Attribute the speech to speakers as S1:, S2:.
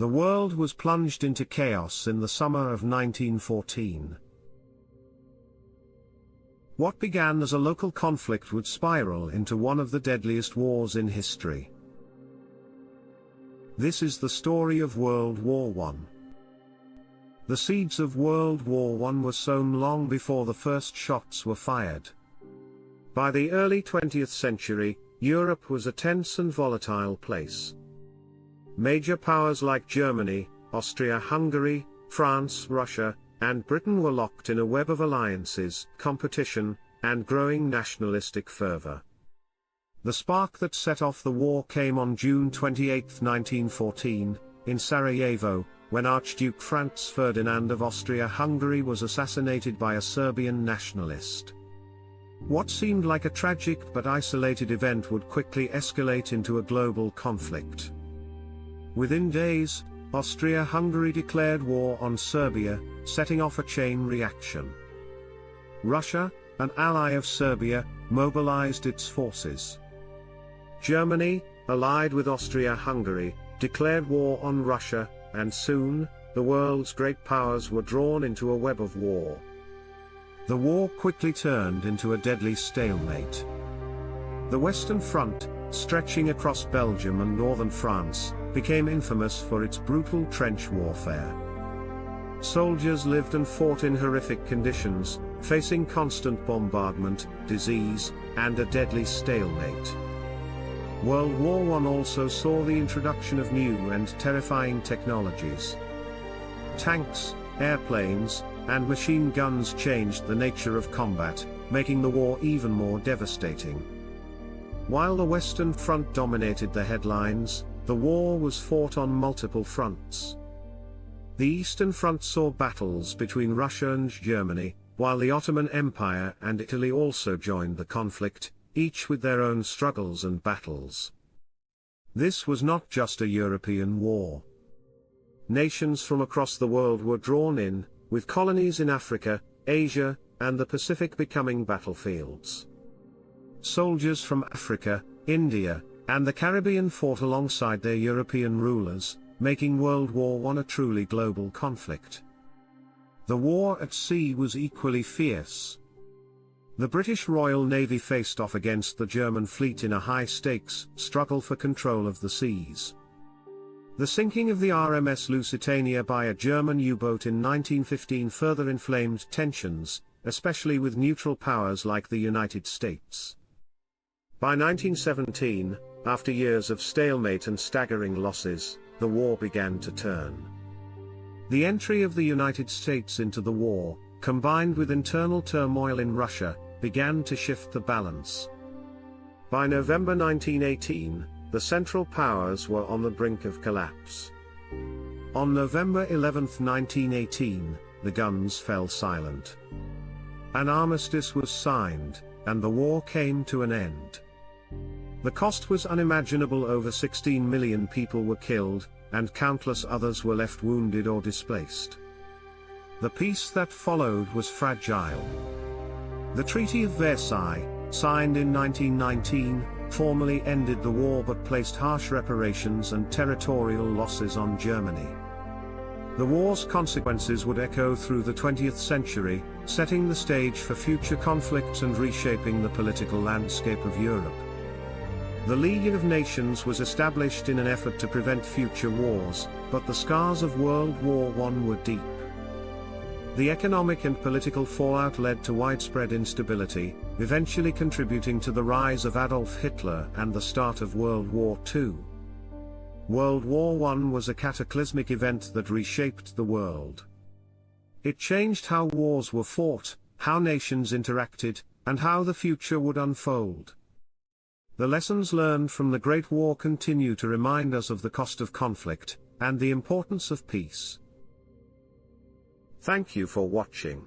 S1: The world was plunged into chaos in the summer of 1914. What began as a local conflict would spiral into one of the deadliest wars in history. This is the story of World War I. The seeds of World War I were sown long before the first shots were fired. By the early 20th century, Europe was a tense and volatile place. Major powers like Germany, Austria-Hungary, France, Russia, and Britain were locked in a web of alliances, competition, and growing nationalistic fervor. The spark that set off the war came on June 28, 1914, in Sarajevo, when Archduke Franz Ferdinand of Austria-Hungary was assassinated by a Serbian nationalist. What seemed like a tragic but isolated event would quickly escalate into a global conflict. Within days, Austria-Hungary declared war on Serbia, setting off a chain reaction. Russia, an ally of Serbia, mobilized its forces. Germany, allied with Austria-Hungary, declared war on Russia, and soon, the world's great powers were drawn into a web of war. The war quickly turned into a deadly stalemate. The Western Front, stretching across Belgium and northern France, became infamous for its brutal trench warfare. Soldiers lived and fought in horrific conditions, facing constant bombardment, disease, and a deadly stalemate. World War I also saw the introduction of new and terrifying technologies. Tanks, airplanes, and machine guns changed the nature of combat, making the war even more devastating. While the Western Front dominated the headlines, the war was fought on multiple fronts. The Eastern Front saw battles between Russia and Germany, while the Ottoman Empire and Italy also joined the conflict, each with their own struggles and battles. This was not just a European war. Nations from across the world were drawn in, with colonies in Africa, Asia, and the Pacific becoming battlefields. Soldiers from Africa, India, and the Caribbean fought alongside their European rulers, making World War I a truly global conflict. The war at sea was equally fierce. The British Royal Navy faced off against the German fleet in a high-stakes struggle for control of the seas. The sinking of the RMS Lusitania by a German U-boat in 1915 further inflamed tensions, especially with neutral powers like the United States. By 1917, after years of stalemate and staggering losses, the war began to turn. The entry of the United States into the war, combined with internal turmoil in Russia, began to shift the balance. By November 1918, the Central Powers were on the brink of collapse. On November 11, 1918, the guns fell silent. An armistice was signed, and the war came to an end. The cost was unimaginable. Over 16 million people were killed, and countless others were left wounded or displaced. The peace that followed was fragile. The Treaty of Versailles, signed in 1919, formally ended the war but placed harsh reparations and territorial losses on Germany. The war's consequences would echo through the 20th century, setting the stage for future conflicts and reshaping the political landscape of Europe. The League of Nations was established in an effort to prevent future wars, but the scars of World War I were deep. The economic and political fallout led to widespread instability, eventually contributing to the rise of Adolf Hitler and the start of World War II. World War I was a cataclysmic event that reshaped the world. It changed how wars were fought, how nations interacted, and how the future would unfold. The lessons learned from the Great War continue to remind us of the cost of conflict, and the importance of peace. Thank you for watching.